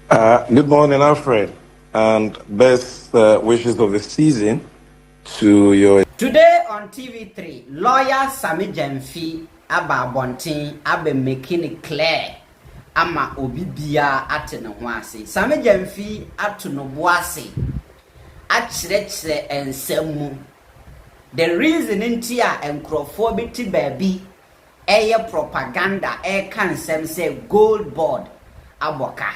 Good morning, Alfred, and best wishes of the season to your... Today on TV3, lawyer Sammy Gyamfi aba bontin abe making it clear ama obibia ate ne ho ase. Sammy Gyamfi atu no boase achirechire ensemu. The reason ntia enkrofo bi ti baabi eye propaganda kan nsem say GOLDBOD aboka.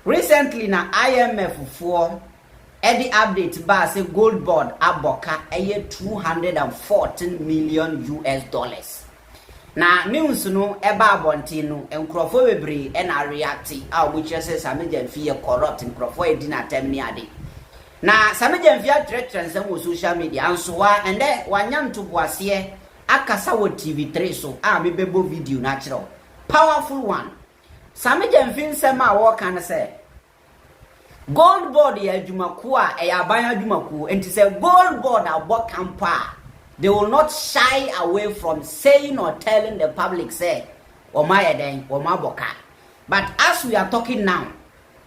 Recently na IMF for the update ba say GOLDBOD aboka eye $214 million. Na news no eba abonti no enkrofo bebre na react which say Sammy Gyamfi corrupt enkrofo e di na tem ni ade. Na Sammy Gyamfi atretrensem wo social media anso wa ende wanyam to boase akasa wo TV3 so me bebo video na kire powerful one. Sammy Gyamfi nsem a wo kan say GOLDBOD ya adwumaku a aban adwumaku enti say GOLDBOD abokampa. They will not shy away from saying or telling the public say omayeden omaboka. But as we are talking now,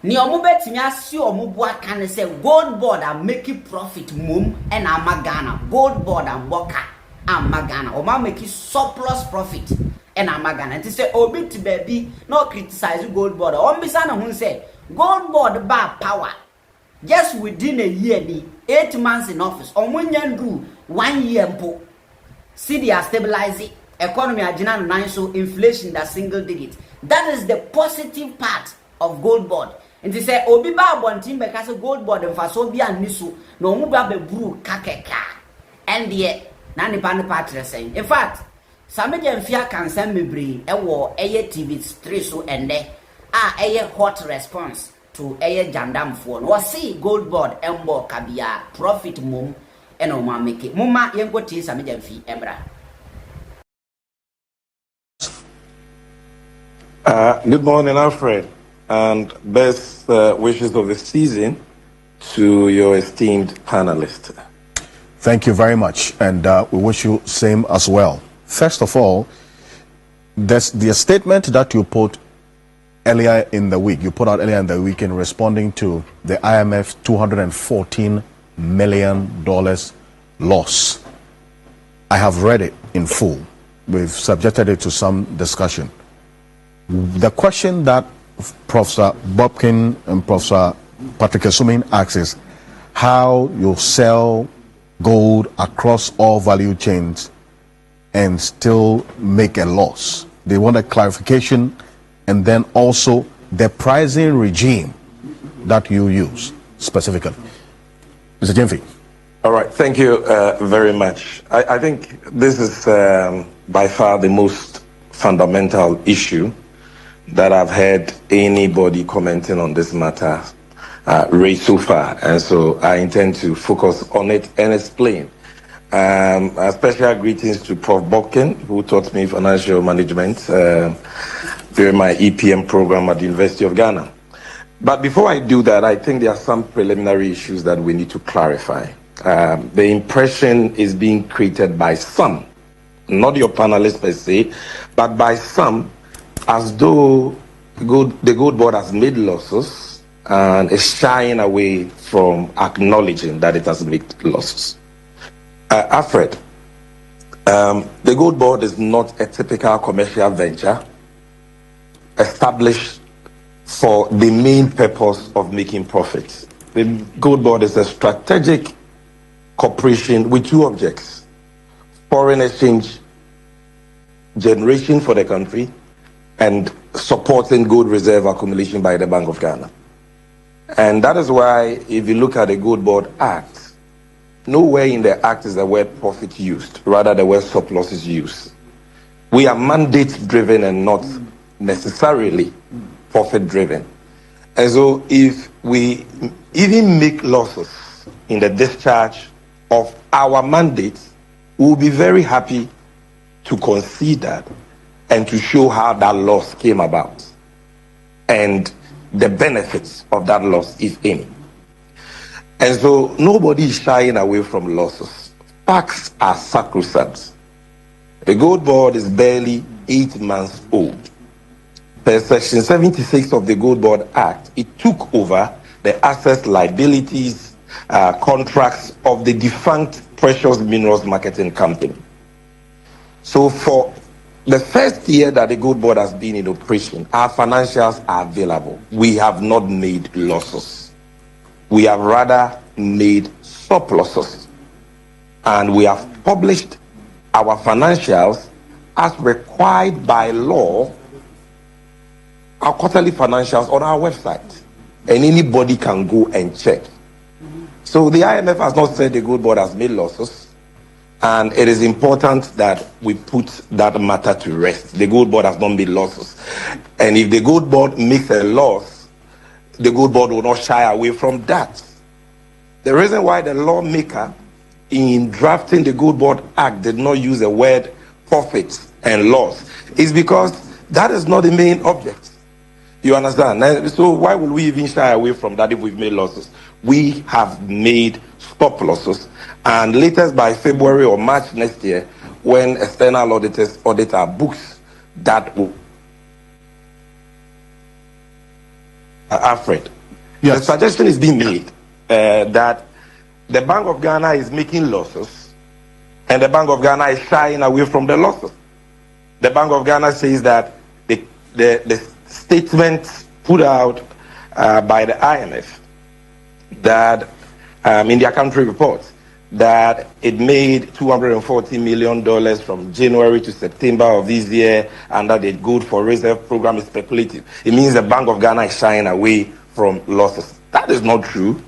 ni omo betimi asi omo bo aka ne say GOLDBOD are making profit mum and amagana. GOLDBOD and boka amagana oma making surplus profit and amagana. And say obi to baby no criticize GOLDBOD. Ombisa na hun say GOLDBOD ba power just within a year, 8 months in office. Omunyandu 1 year mpo. See they are stabilizing economy agina nine so inflation that single digit. That is the positive part of GOLDBOD. And they say obi ba bontin be kase GOLDBOD mfaso bi anisu no mu ba be buru kakeka. And the na nipa ne patre saying. In fact, Sammy Gyamfi kan sem mebre ewo eye TV3 so ende eye hot response to eye jandam for no see GOLDBOD embo kabia profit mum eno ma make mumma yenko tie Sammy Gyamfi embra. Good morning, Alfred, and best wishes of the season to your esteemed panelist. Thank you very much, and we wish you same as well. First of all, there's the statement that you put earlier in the week. You put out earlier in the week in responding to the IMF $214 million loss. I have read it in full. We've subjected it to some discussion. The question that Professor Bobkin and Professor Patrick Esumin asks is how you sell gold across all value chains and still make a loss. They want a clarification, and then also the pricing regime that you use specifically. Mr. Gyamfi. All right, thank you very much. I think this is by far the most fundamental issue that I've heard anybody commenting on this matter raised so far, and so I intend to focus on it and explain. A special greetings to Prof. Bobkin, who taught me financial management during my EPM program at the University of Ghana. But before I do that, I think there are some preliminary issues that we need to clarify. The impression is being created by some, not your panelists per se, but by some, as though the GOLDBOD has made losses and is shying away from acknowledging that it has made losses. Alfred, the GOLDBOD is not a typical commercial venture established for the main purpose of making profits. The GOLDBOD is a strategic corporation with two objects: foreign exchange generation for the country and supporting gold reserve accumulation by the Bank of Ghana. And that is why, if you look at the GOLDBOD Act, nowhere in the Act is the word profit used, rather the word surplus is used. We are mandate-driven and not necessarily profit-driven. And so if we even make losses in the discharge of our mandate, we'll be very happy to concede that and to show how that loss came about and the benefits of that loss, if any. And so nobody is shying away from losses. Facts are sacrosanct. The GOLDBOD is barely 8 months old. per Section 76 of the Gold Board Act, it took over the assets, liabilities, contracts of the defunct Precious Minerals Marketing Company. So for the first year that the Gold Board has been in operation, our financials are available. We have not made losses. We have rather made surpluses. And we have published our financials as required by law, our quarterly financials on our website. And anybody can go and check. So the IMF has not said the Gold Board has made losses. And it is important that we put that matter to rest. The Gold Board has not made losses. And if the Gold Board makes a loss, the Gold Board will not shy away from that. The reason why the lawmaker in drafting the Gold Board Act did not use the word profits and loss is because that is not the main object. You understand? So why would we even shy away from that if we've made losses? We have made stop losses, and latest by February or March next year, when external auditors audit our books, that will Alfred. Yes. The suggestion is being made that the Bank of Ghana is making losses and the Bank of Ghana is shying away from the losses. The Bank of Ghana says that the statement put out by the IMF that in their country reports that it made $240 million from January to September of this year under the Gold for Reserve program is speculative. It means the Bank of Ghana is shying away from losses. That is not true.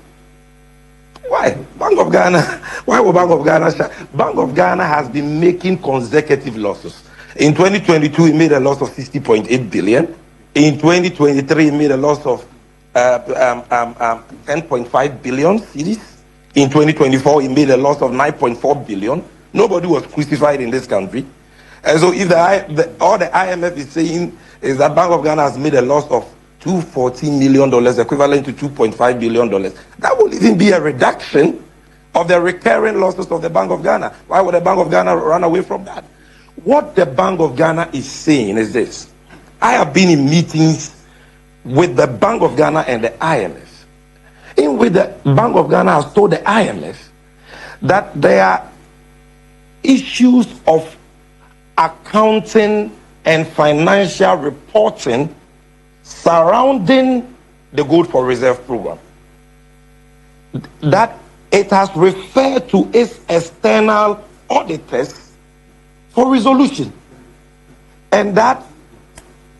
Why? Bank of Ghana, why would Bank of Ghana shy? Bank of Ghana has been making consecutive losses. In 2022, it made a loss of 60.8 billion. In 2023, it made a loss of 10.5 billion cedis. In 2024, it made a loss of 9.4 billion. Nobody was crucified in this country. And so if all the IMF is saying is that Bank of Ghana has made a loss of $214 million, equivalent to $2.5 billion, that will even be a reduction of the recurring losses of the Bank of Ghana. Why would the Bank of Ghana run away from that? What the Bank of Ghana is saying is this. I have been in meetings with the Bank of Ghana and the IMF, in which the Bank of Ghana has told the IMF that there are issues of accounting and financial reporting surrounding the Gold for Reserve program, that it has referred to its external auditors for resolution, and that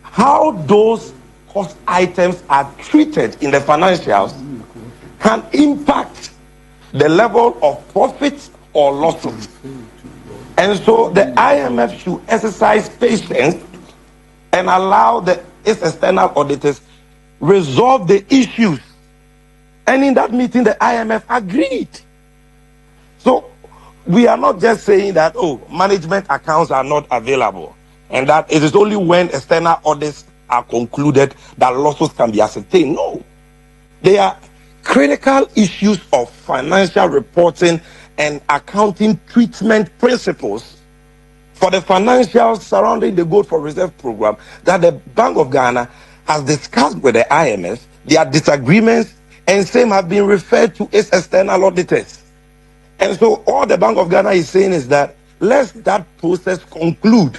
how those cost items are treated in the financials can impact the level of profits or losses. And so the IMF should exercise patience and allow its external auditors resolve the issues. And in that meeting, the IMF agreed. So we are not just saying that, oh, management accounts are not available, and that it is only when external audits are concluded that losses can be ascertained. No. They are critical issues of financial reporting and accounting treatment principles for the financials surrounding the Gold for Reserve program that the Bank of Ghana has discussed with the IMF. Their disagreements and same have been referred to its external auditors. And so all the Bank of Ghana is saying is that let that process conclude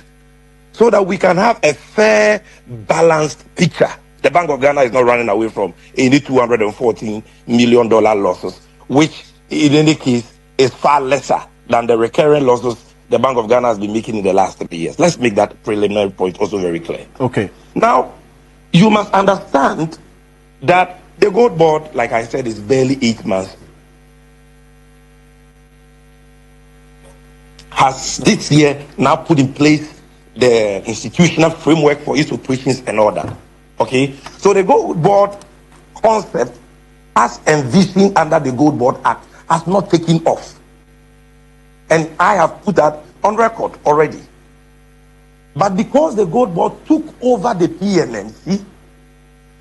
so that we can have a fair, balanced picture. The Bank of Ghana is not running away from any $214 million losses, which in any case is far lesser than the recurring losses the Bank of Ghana has been making in the last 3 years. Let's make that preliminary point also very clear. Okay. Now, you must understand that the Gold Board, like I said, is barely 8 months. Has this year now put in place the institutional framework for its operations and all that. Okay? So the Gold Board concept, as envisioned under the Gold Board Act, has not taken off. And I have put that on record already. But because the Gold Board took over the PMNC,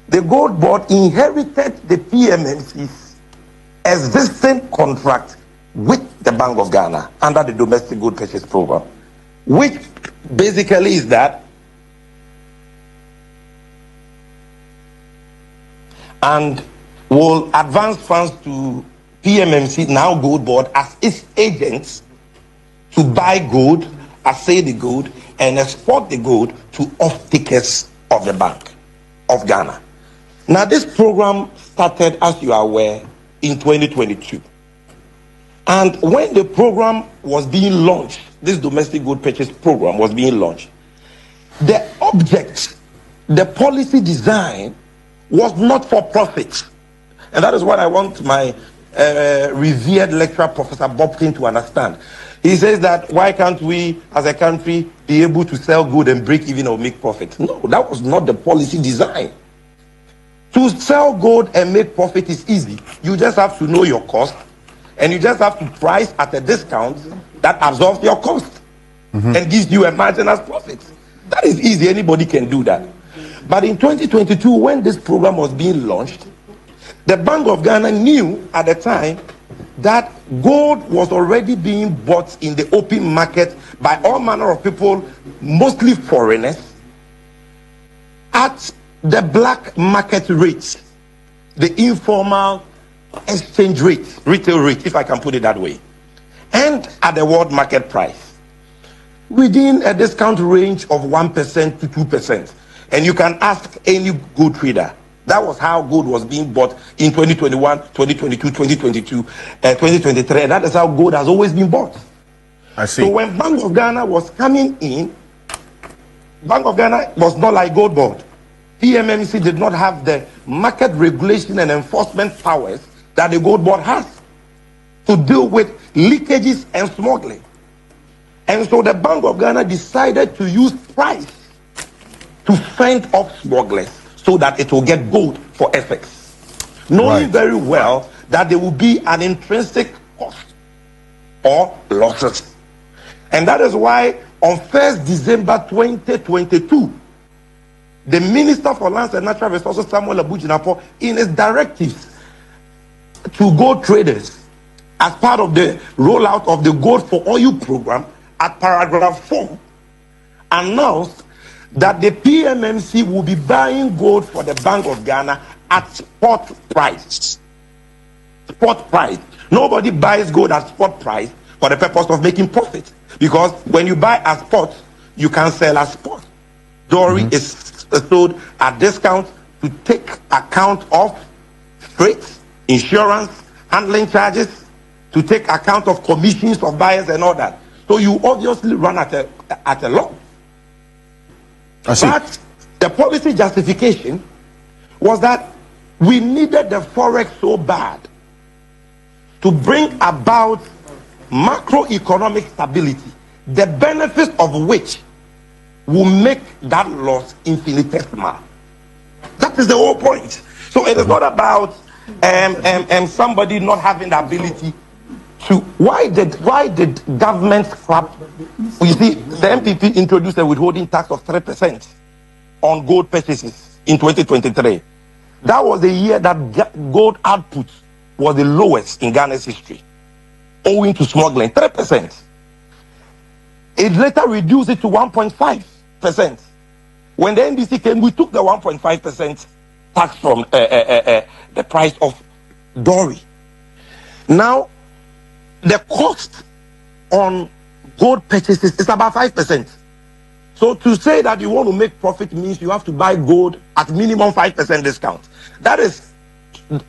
the Gold Board inherited the PMNC's existing contract with the Bank of Ghana under the Domestic Gold Purchase Program, which basically is that and will advance funds to PMMC, now Gold Board, as its agents to buy gold, assay the gold, and export the gold to off-takers of the Bank of Ghana. Now, this program started, as you are aware, in 2022. And when the program was being launched, this domestic gold purchase program was being launched, the object, the policy design was not for profit. And that is what I want my revered lecturer, Professor Bobkin, to understand. He says that why can't we, as a country, be able to sell gold and break even or make profit? No, that was not the policy design. To sell gold and make profit is easy. You just have to know your cost, and you just have to price at a discount that absorbs your cost and gives you a margin as profit. That is easy. Anybody can do that. But in 2022, when this program was being launched, the Bank of Ghana knew at the time that gold was already being bought in the open market by all manner of people, mostly foreigners, at the black market rate, the informal exchange rate, retail rate, if I can put it that way, and at the world market price, within a discount range of 1% to 2%. And you can ask any gold trader. That was how gold was being bought in 2021, 2022, 2022, 2023. That is how gold has always been bought. I see. So when Bank of Ghana was coming in, Bank of Ghana was not like Gold Board. PMMC did not have the market regulation and enforcement powers that the Gold Board has to deal with leakages and smuggling. And so the Bank of Ghana decided to use price to fend off smugglers so that it will get gold for FX, knowing very well that there will be an intrinsic cost or losses. And that is why on 1st December 2022, the Minister for Lands and Natural Resources, Samuel Abujinapo, in his directives to gold traders as part of the rollout of the Gold for Oil program, at paragraph 4, announced that the PMMC will be buying gold for the Bank of Ghana at spot price. Spot price. Nobody buys gold at spot price for the purpose of making profit, because when you buy at spot, you can sell at spot. Jewelry is sold at discount to take account of freight, insurance, handling charges, to take account of commissions of buyers and all that. So you obviously run at a loss. But the policy justification was that we needed the forex so bad to bring about macroeconomic stability, the benefits of which will make that loss infinitesimal. That is the whole point. So it is not about somebody not having the ability to. Why did government scrap? You see, the MPP introduced a withholding tax of 3% on gold purchases in 2023. That was the year that gold output was the lowest in Ghana's history, owing to smuggling. 3%. It later reduced it to 1.5%. When the NDC came, we took the 1.5% tax from the price of Dory. Now, the cost on gold purchases is about 5%. So to say that you want to make profit means you have to buy gold at minimum 5% discount. That is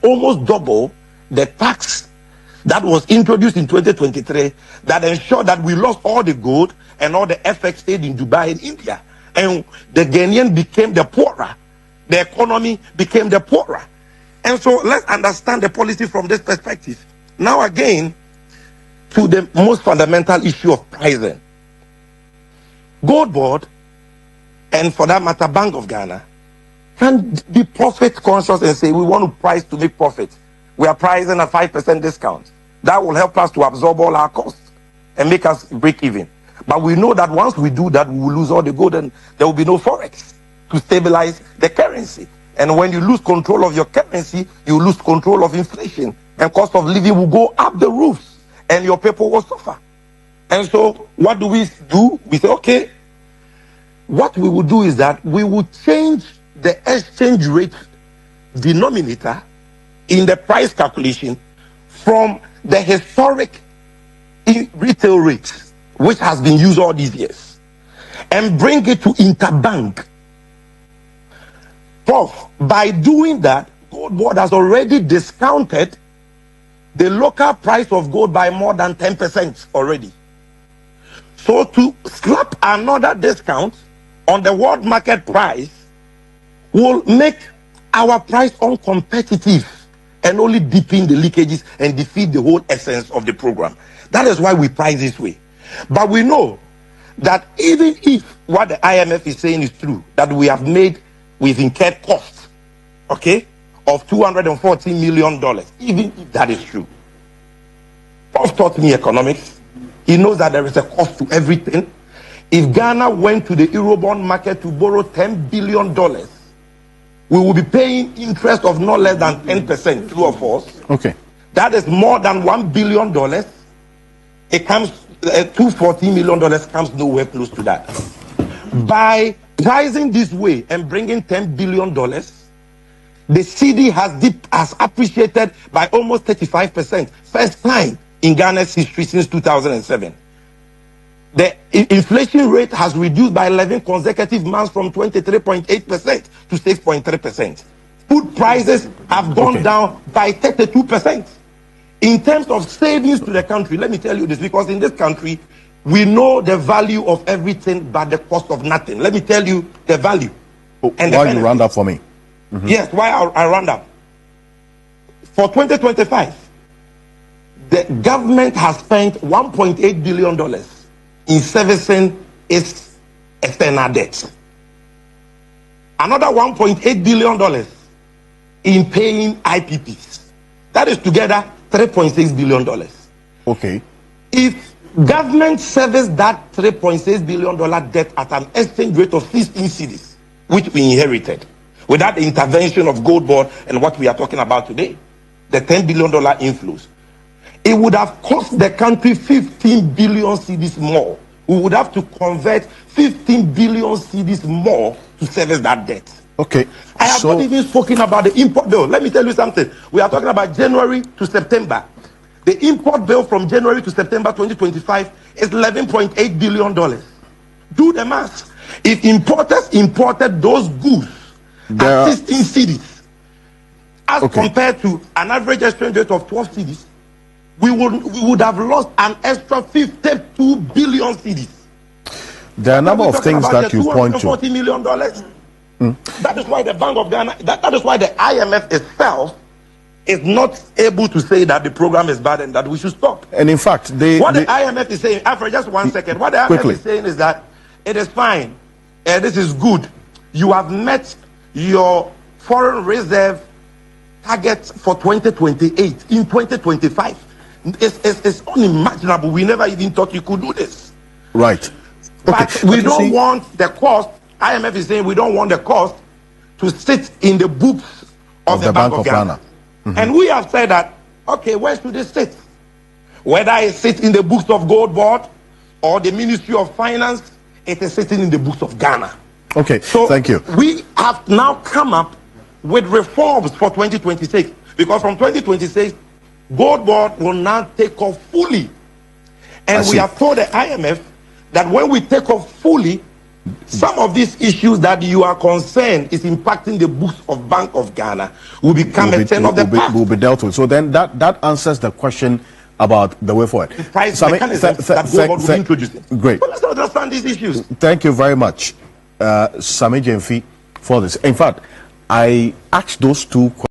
almost double the tax that was introduced in 2023 that ensured that we lost all the gold and all the FX stayed in Dubai and India. And the Ghanaian became the poorer. The economy became the poorer. And so let's understand the policy from this perspective. Now again, to the most fundamental issue of pricing. Gold Board, and for that matter, Bank of Ghana, can be profit conscious and say we want to price to make profit. We are pricing a 5% discount. That will help us to absorb all our costs and make us break even. But we know that once we do that, we will lose all the gold and there will be no forex to stabilize the currency. And when you lose control of your currency, you lose control of inflation, and cost of living will go up the roofs and your people will suffer. And so what do? We say, okay, what we will do is that we will change the exchange rate denominator in the price calculation from the historic retail rate, which has been used all these years, and bring it to interbank. Prof, by doing that, Gold Board has already discounted the local price of gold by more than 10% already. So to slap another discount on the world market price will make our price uncompetitive and only deepen the leakages and defeat the whole essence of the program. That is why we price this way. But we know that even if what the IMF is saying is true, that we've incurred costs, okay, of $240 million, even if that is true. Prof taught me economics. He knows that there is a cost to everything. If Ghana went to the Eurobond market to borrow $10 billion, we will be paying interest of not less than 10%, true or false? Okay. That is more than $1 billion. It comes, $240 million comes nowhere close to that. By pricing this way and bringing $10 billion, the CD has appreciated by almost 35%. First time in Ghana's history since 2007. The inflation rate has reduced by 11 consecutive months from 23.8% to 6.3%. Food prices have gone down by 32%. In terms of savings to the country, let me tell you this, because in this country, we know the value of everything but the cost of nothing. Let me tell you the value. And why you round up for me? Mm-hmm. Yes, why I round up. For 2025, the government has spent $1.8 billion in servicing its external debt. Another $1.8 billion in paying IPPs. That is together $3.6 billion. Okay. If government serviced that $3.6 billion debt at an exchange rate of 16 cedis, which we inherited, without the intervention of Gold Board and what we are talking about today, the $10 billion inflows, it would have cost the country 15 billion cedis more. We would have to convert 15 billion cedis more to service that debt. Okay. I have not even spoken about the import bill. Let me tell you something. We are talking about January to September. The import bill from January to September 2025 is $11.8 billion. Do the math. If importers imported those goods at 16 cities, as compared to an average exchange rate of 12 cities, we would have lost an extra 52 billion cedis. There are a number of things that you point to. $240 million. That is why the Bank of Ghana, that is why the IMF itself is not able to say that the program is bad and that we should stop. And in fact, the IMF is saying, Alfred, just 1 second. What the IMF is saying is that it is fine. This is good. You have met your foreign reserve target for 2028. In 2025, it's unimaginable. We never even thought you could do this. Right. But we don't want the cost. IMF is saying we don't want the cost to sit in the books of the Bank of Ghana. Mm-hmm. And we have said that, okay, where should it sit? Whether it sits in the books of Gold Board or the Ministry of Finance, it is sitting in the books of Ghana. Okay, so thank you. We have now come up with reforms for 2026, because from 2026, Gold Board will now take off fully. And we have told the IMF that when we take off fully, some of these issues that you are concerned is impacting the books of Bank of Ghana will become a thing of the past. Will be dealt with. So then that answers the question about the way forward. The price mechanisms that Gold Board will be introducing. Great. But let's understand these issues. Thank you very much, Sammy Gyamfi, for this. In fact, I asked those two questions.